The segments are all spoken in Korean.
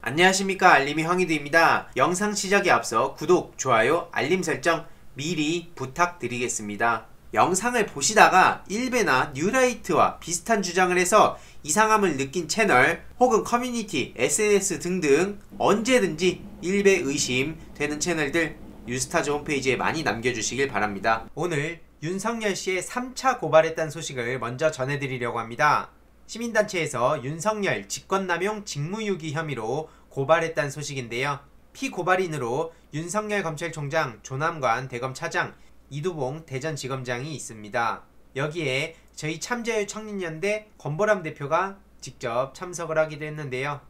안녕하십니까, 알림이 황희두입니다. 영상 시작에 앞서 구독, 좋아요, 알림 설정 미리 부탁드리겠습니다. 영상을 보시다가 일베나 뉴라이트와 비슷한 주장을 해서 이상함을 느낀 채널 혹은 커뮤니티, SNS 등등 언제든지 일베 의심 되는 채널들 뉴스타즈 홈페이지에 많이 남겨주시길 바랍니다. 오늘 윤석열 씨의 3차 고발했다는 소식을 먼저 전해드리려고 합니다. 시민단체에서 윤석열 직권남용 직무유기 혐의로 고발했다는 소식인데요. 피고발인으로 윤석열 검찰총장, 조남관 대검 차장, 이두봉 대전지검장이 있습니다. 여기에 저희 참자유 청년연대 권보람 대표가 직접 참석을 하기도 했는데요.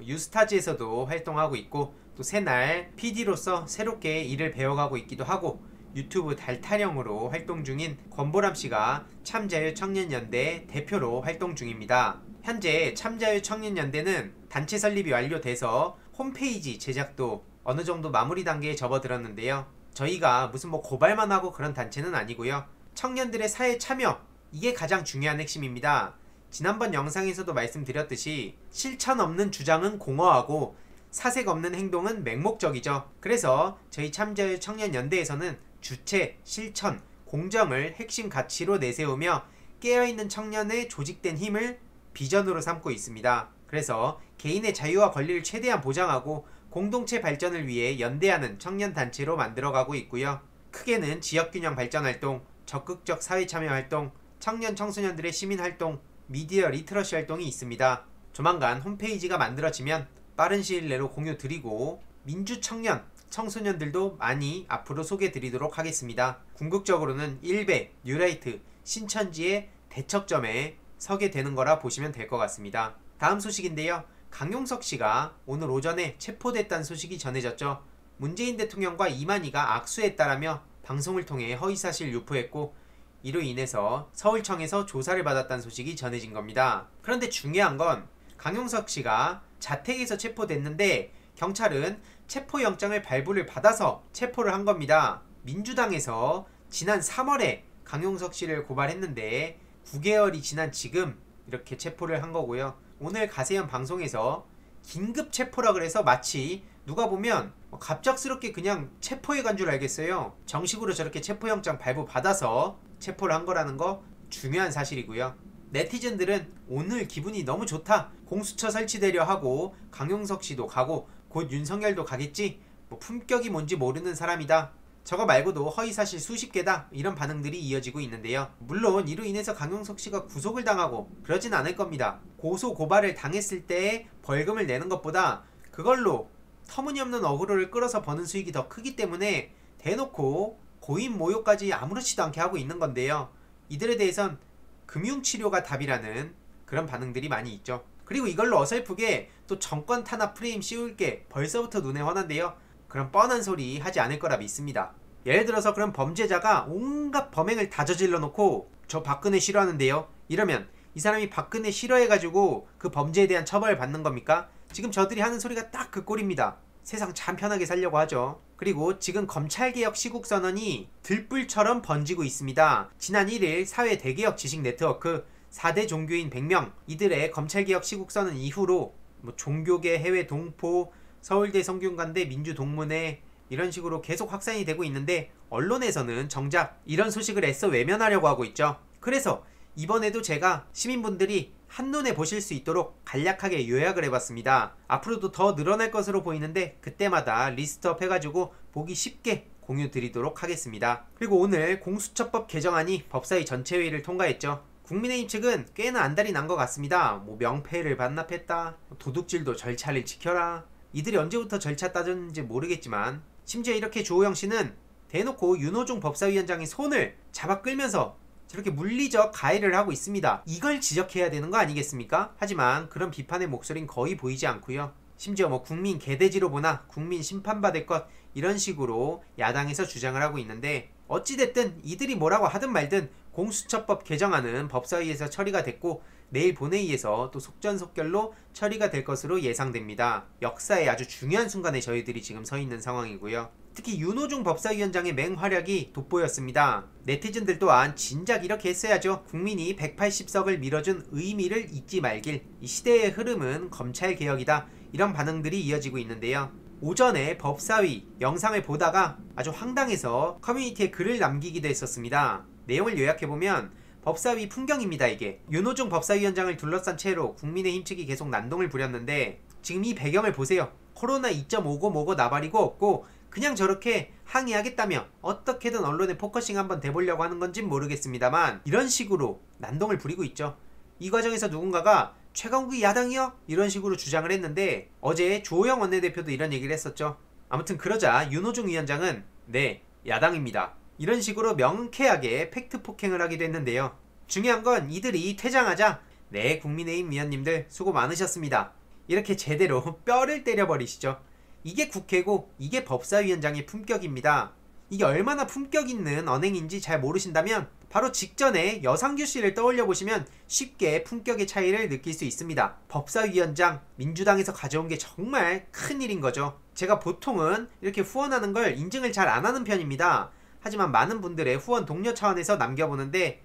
유스타즈에서도 활동하고 있고 또 새날 PD로서 새롭게 일을 배워가고 있기도 하고 유튜브 달타령으로 활동 중인 권보람씨가 참자유청년연대 대표로 활동 중입니다. 현재 참자유청년연대는 단체 설립이 완료돼서 홈페이지 제작도 어느정도 마무리 단계에 접어들었는데요. 저희가 무슨 고발만 하고 그런 단체는 아니고요. 청년들의 사회 참여, 이게 가장 중요한 핵심입니다. 지난번 영상에서도 말씀드렸듯이 실천 없는 주장은 공허하고 사색 없는 행동은 맹목적이죠. 그래서 저희 참자유청년연대에서는 주체, 실천, 공정을 핵심 가치로 내세우며 깨어있는 청년의 조직된 힘을 비전으로 삼고 있습니다. 그래서 개인의 자유와 권리를 최대한 보장하고 공동체 발전을 위해 연대하는 청년단체로 만들어가고 있고요. 크게는 지역균형 발전활동, 적극적 사회참여활동, 청년 청소년들의 시민활동, 미디어 리트러시 활동이 있습니다. 조만간 홈페이지가 만들어지면 빠른 시일 내로 공유드리고 민주청년, 청소년들도 많이 앞으로 소개드리도록 하겠습니다. 궁극적으로는 일베, 뉴라이트, 신천지의 대척점에 서게 되는 거라 보시면 될 것 같습니다. 다음 소식인데요. 강용석 씨가 오늘 오전에 체포됐다는 소식이 전해졌죠. 문재인 대통령과 이만희가 악수했다라며 방송을 통해 허위사실 유포했고 이로 인해서 서울청에서 조사를 받았다는 소식이 전해진 겁니다. 그런데 중요한 건 강용석 씨가 자택에서 체포됐는데 경찰은 체포영장을 발부를 받아서 체포를 한 겁니다. 민주당에서 지난 3월에 강용석 씨를 고발했는데 9개월이 지난 지금 이렇게 체포를 한 거고요. 오늘 가세현 방송에서 긴급 체포라 그래서 마치 누가 보면 갑작스럽게 그냥 체포해 간 줄 알겠어요. 정식으로 저렇게 체포영장 발부 받아서 체포를 한 거라는 거 중요한 사실이고요. 네티즌들은 오늘 기분이 너무 좋다, 공수처 설치되려 하고 강용석 씨도 가고 곧 윤석열도 가겠지, 품격이 뭔지 모르는 사람이다, 저거 말고도 허위사실 수십 개다, 이런 반응들이 이어지고 있는데요. 물론 이로 인해서 강용석 씨가 구속을 당하고 그러진 않을 겁니다. 고소 고발을 당했을 때의 벌금을 내는 것보다 그걸로 터무니없는 어그로를 끌어서 버는 수익이 더 크기 때문에 대놓고 고인 모욕까지 아무렇지도 않게 하고 있는 건데요. 이들에 대해선 금융치료가 답이라는 그런 반응들이 많이 있죠. 그리고 이걸로 어설프게 또 정권 탄압 프레임 씌울 게 벌써부터 눈에 훤한데요. 그런 뻔한 소리 하지 않을 거라 믿습니다. 예를 들어서 그런 범죄자가 온갖 범행을 다 저질러 놓고 저 박근혜 싫어하는데요, 이러면 이 사람이 박근혜 싫어해가지고 그 범죄에 대한 처벌을 받는 겁니까? 지금 저들이 하는 소리가 딱 그 꼴입니다. 세상 참 편하게 살려고 하죠. 그리고 지금 검찰개혁 시국선언이 들불처럼 번지고 있습니다. 지난 1일 사회 대개혁 지식 네트워크 4대 종교인 100명, 이들의 검찰개혁 시국선언 이후로 종교계 해외 동포, 서울대 성균관대 민주동문회 이런 식으로 계속 확산이 되고 있는데 언론에서는 정작 이런 소식을 애써 외면하려고 하고 있죠. 그래서 이번에도 제가 시민분들이 한눈에 보실 수 있도록 간략하게 요약을 해봤습니다. 앞으로도 더 늘어날 것으로 보이는데 그때마다 리스트업 해가지고 보기 쉽게 공유 드리도록 하겠습니다. 그리고 오늘 공수처법 개정안이 법사위 전체회의를 통과했죠. 국민의힘 측은 꽤나 안달이 난 것 같습니다. 명패를 반납했다, 도둑질도 절차를 지켜라, 이들이 언제부터 절차 따졌는지 모르겠지만 심지어 이렇게 주호영 씨는 대놓고 윤호중 법사위원장의 손을 잡아 끌면서 저렇게 물리적 가해를 하고 있습니다. 이걸 지적해야 되는 거 아니겠습니까? 하지만 그런 비판의 목소리는 거의 보이지 않고요. 심지어 국민 개돼지로 보나 국민 심판받을 것, 이런 식으로 야당에서 주장을 하고 있는데 어찌됐든 이들이 뭐라고 하든 말든 공수처법 개정안은 법사위에서 처리가 됐고 내일 본회의에서 또 속전속결로 처리가 될 것으로 예상됩니다. 역사의 아주 중요한 순간에 저희들이 지금 서 있는 상황이고요. 특히 윤호중 법사위원장의 맹활약이 돋보였습니다. 네티즌들 또한 진작 이렇게 했어야죠. 국민이 180석을 밀어준 의미를 잊지 말길. 이 시대의 흐름은 검찰개혁이다. 이런 반응들이 이어지고 있는데요. 오전에 법사위 영상을 보다가 아주 황당해서 커뮤니티에 글을 남기기도 했었습니다. 내용을 요약해보면 법사위 풍경입니다. 이게 윤호중 법사위원장을 둘러싼 채로 국민의힘 측이 계속 난동을 부렸는데 지금 이 배경을 보세요. 코로나 2.50 뭐고 나발이고 없고 그냥 저렇게 항의하겠다며 어떻게든 언론에 포커싱 한번 대보려고 하는 건진 모르겠습니다만 이런 식으로 난동을 부리고 있죠. 이 과정에서 누군가가 최강욱이 야당이요? 이런 식으로 주장을 했는데 어제 주호영 원내대표도 이런 얘기를 했었죠. 아무튼 그러자 윤호중 위원장은 네, 야당입니다. 이런 식으로 명쾌하게 팩트 폭행을 하기도 했는데요. 중요한 건 이들이 퇴장하자 네, 국민의힘 위원님들 수고 많으셨습니다. 이렇게 제대로 뼈를 때려버리시죠. 이게 국회고 이게 법사위원장의 품격입니다. 이게 얼마나 품격 있는 언행인지 잘 모르신다면 바로 직전에 여상규 씨를 떠올려 보시면 쉽게 품격의 차이를 느낄 수 있습니다. 법사위원장 민주당에서 가져온 게 정말 큰일인 거죠. 제가 보통은 이렇게 후원하는 걸 인증을 잘 안 하는 편입니다. 하지만 많은 분들의 후원 독려 차원에서 남겨보는데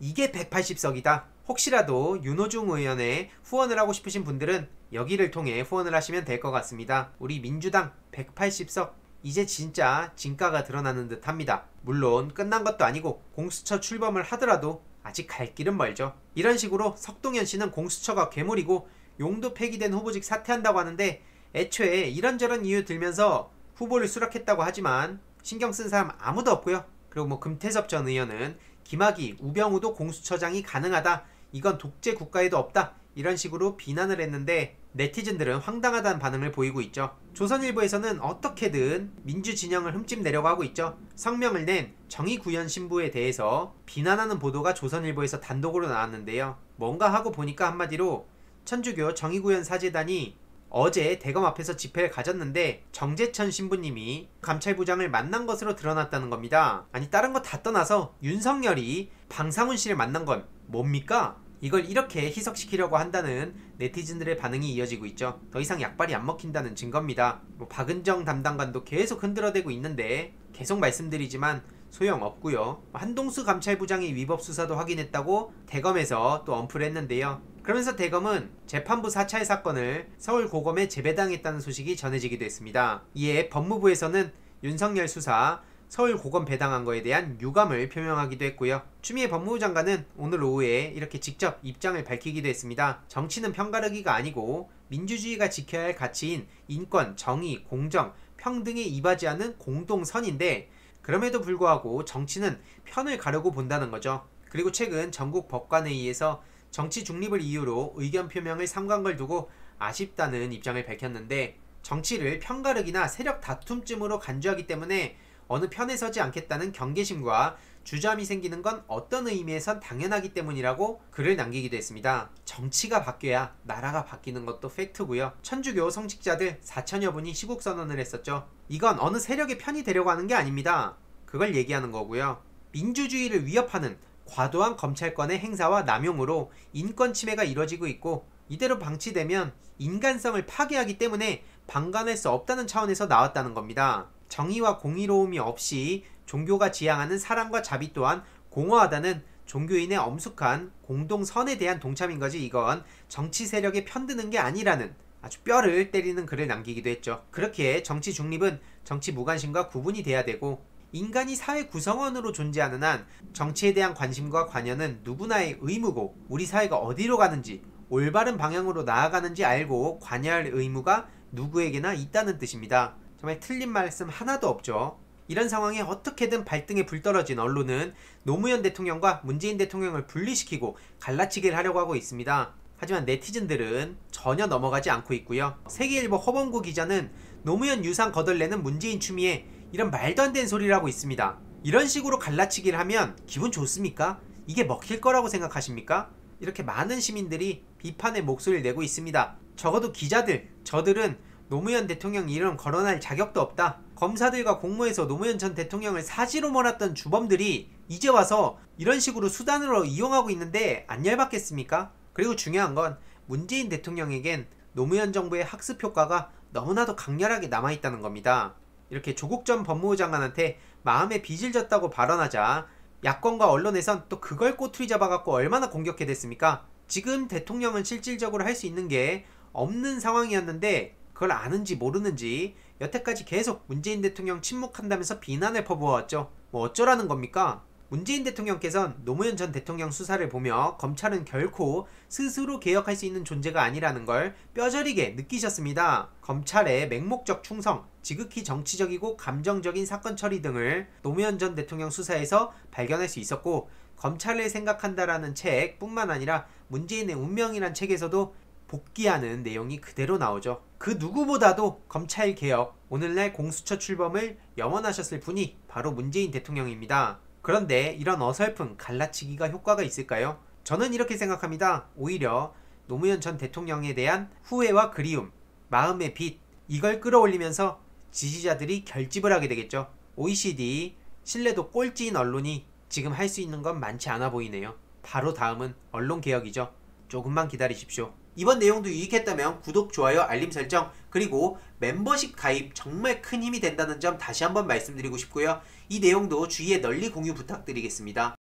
이게 180석이다. 혹시라도 윤호중 의원의 후원을 하고 싶으신 분들은 여기를 통해 후원을 하시면 될 것 같습니다. 우리 민주당 180석 이제 진짜 진가가 드러나는 듯 합니다. 물론 끝난 것도 아니고 공수처 출범을 하더라도 아직 갈 길은 멀죠. 이런 식으로 석동현 씨는 공수처가 괴물이고 용도 폐기된 후보직 사퇴한다고 하는데 애초에 이런저런 이유 들면서 후보를 수락했다고 하지만 신경 쓴 사람 아무도 없고요. 그리고 금태섭 전 의원은 김학의, 우병우도 공수처장이 가능하다. 이건 독재 국가에도 없다. 이런 식으로 비난을 했는데 네티즌들은 황당하다는 반응을 보이고 있죠. 조선일보에서는 어떻게든 민주진영을 흠집내려고 하고 있죠. 성명을 낸 정의구현 신부에 대해서 비난하는 보도가 조선일보에서 단독으로 나왔는데요. 뭔가 하고 보니까 한마디로 천주교 정의구현 사재단이 어제 대검 앞에서 집회를 가졌는데 정재천 신부님이 감찰부장을 만난 것으로 드러났다는 겁니다. 아니 다른 거 다 떠나서 윤석열이 방상훈 씨를 만난 건 뭡니까? 이걸 이렇게 희석시키려고 한다는 네티즌들의 반응이 이어지고 있죠. 더 이상 약발이 안 먹힌다는 증거입니다. 박은정 담당관도 계속 흔들어대고 있는데 계속 말씀드리지만 소용없고요. 한동수 감찰부장이 위법 수사도 확인했다고 대검에서 또 언플을 했는데요. 그러면서 대검은 재판부 사찰 사건을 서울고검에 재배당했다는 소식이 전해지기도 했습니다. 이에 법무부에서는 윤석열 수사 서울고검 배당한 거에 대한 유감을 표명하기도 했고요. 추미애 법무부 장관은 오늘 오후에 이렇게 직접 입장을 밝히기도 했습니다. 정치는 편가르기가 아니고 민주주의가 지켜야 할 가치인 인권, 정의, 공정, 평등에 이바지하는 공동선인데 그럼에도 불구하고 정치는 편을 가르고 본다는 거죠. 그리고 최근 전국 법관회의에서 정치 중립을 이유로 의견 표명을 삼간 걸 두고 아쉽다는 입장을 밝혔는데 정치를 편가르기나 세력 다툼쯤으로 간주하기 때문에 어느 편에 서지 않겠다는 경계심과 주저함이 생기는 건 어떤 의미에선 당연하기 때문이라고 글을 남기기도 했습니다. 정치가 바뀌어야 나라가 바뀌는 것도 팩트고요. 천주교 성직자들 4천여 분이 시국선언을 했었죠. 이건 어느 세력의 편이 되려고 하는 게 아닙니다. 그걸 얘기하는 거고요. 민주주의를 위협하는 과도한 검찰권의 행사와 남용으로 인권 침해가 이뤄지고 있고 이대로 방치되면 인간성을 파괴하기 때문에 방관할 수 없다는 차원에서 나왔다는 겁니다. 정의와 공의로움이 없이 종교가 지향하는 사랑과 자비 또한 공허하다는 종교인의 엄숙한 공동선에 대한 동참인 거지 이건 정치 세력에 편드는 게 아니라는 아주 뼈를 때리는 글을 남기기도 했죠. 그렇게 정치 중립은 정치 무관심과 구분이 돼야 되고 인간이 사회 구성원으로 존재하는 한 정치에 대한 관심과 관여는 누구나의 의무고 우리 사회가 어디로 가는지 올바른 방향으로 나아가는지 알고 관여할 의무가 누구에게나 있다는 뜻입니다. 정말 틀린 말씀 하나도 없죠. 이런 상황에 어떻게든 발등에 불 떨어진 언론은 노무현 대통령과 문재인 대통령을 분리시키고 갈라치기를 하려고 하고 있습니다. 하지만 네티즌들은 전혀 넘어가지 않고 있고요. 세계일보 허범구 기자는 노무현 유산 거덜내는 문재인 추미애 이런 말도 안 되는 소리를 하고 있습니다. 이런 식으로 갈라치기를 하면 기분 좋습니까? 이게 먹힐 거라고 생각하십니까? 이렇게 많은 시민들이 비판의 목소리를 내고 있습니다. 적어도 기자들, 저들은 노무현 대통령 이름 거론할 자격도 없다. 검사들과 공모해서 노무현 전 대통령을 사지로 몰았던 주범들이 이제 와서 이런 식으로 수단으로 이용하고 있는데 안 열받겠습니까? 그리고 중요한 건 문재인 대통령에겐 노무현 정부의 학습 효과가 너무나도 강렬하게 남아있다는 겁니다. 이렇게 조국 전 법무부 장관한테 마음에 빚을 졌다고 발언하자 야권과 언론에선 또 그걸 꼬투리 잡아갖고 얼마나 공격해댔습니까? 지금 대통령은 실질적으로 할 수 있는 게 없는 상황이었는데 그걸 아는지 모르는지 여태까지 계속 문재인 대통령 침묵한다면서 비난을 퍼부어왔죠. 뭐 어쩌라는 겁니까? 문재인 대통령께서는 노무현 전 대통령 수사를 보며 검찰은 결코 스스로 개혁할 수 있는 존재가 아니라는 걸 뼈저리게 느끼셨습니다. 검찰의 맹목적 충성, 지극히 정치적이고 감정적인 사건 처리 등을 노무현 전 대통령 수사에서 발견할 수 있었고, 검찰을 생각한다라는 책 뿐만 아니라 문재인의 운명이란 책에서도 복귀하는 내용이 그대로 나오죠. 그 누구보다도 검찰개혁, 오늘날 공수처 출범을 염원하셨을 분이 바로 문재인 대통령입니다. 그런데 이런 어설픈 갈라치기가 효과가 있을까요? 저는 이렇게 생각합니다. 오히려 노무현 전 대통령에 대한 후회와 그리움, 마음의 빚, 이걸 끌어올리면서 지지자들이 결집을 하게 되겠죠. OECD, 신뢰도 꼴찌인 언론이 지금 할 수 있는 건 많지 않아 보이네요. 바로 다음은 언론개혁이죠. 조금만 기다리십시오. 이번 내용도 유익했다면 구독, 좋아요, 알림 설정, 그리고 멤버십 가입 정말 큰 힘이 된다는 점 다시 한번 말씀드리고 싶고요. 이 내용도 주위에 널리 공유 부탁드리겠습니다.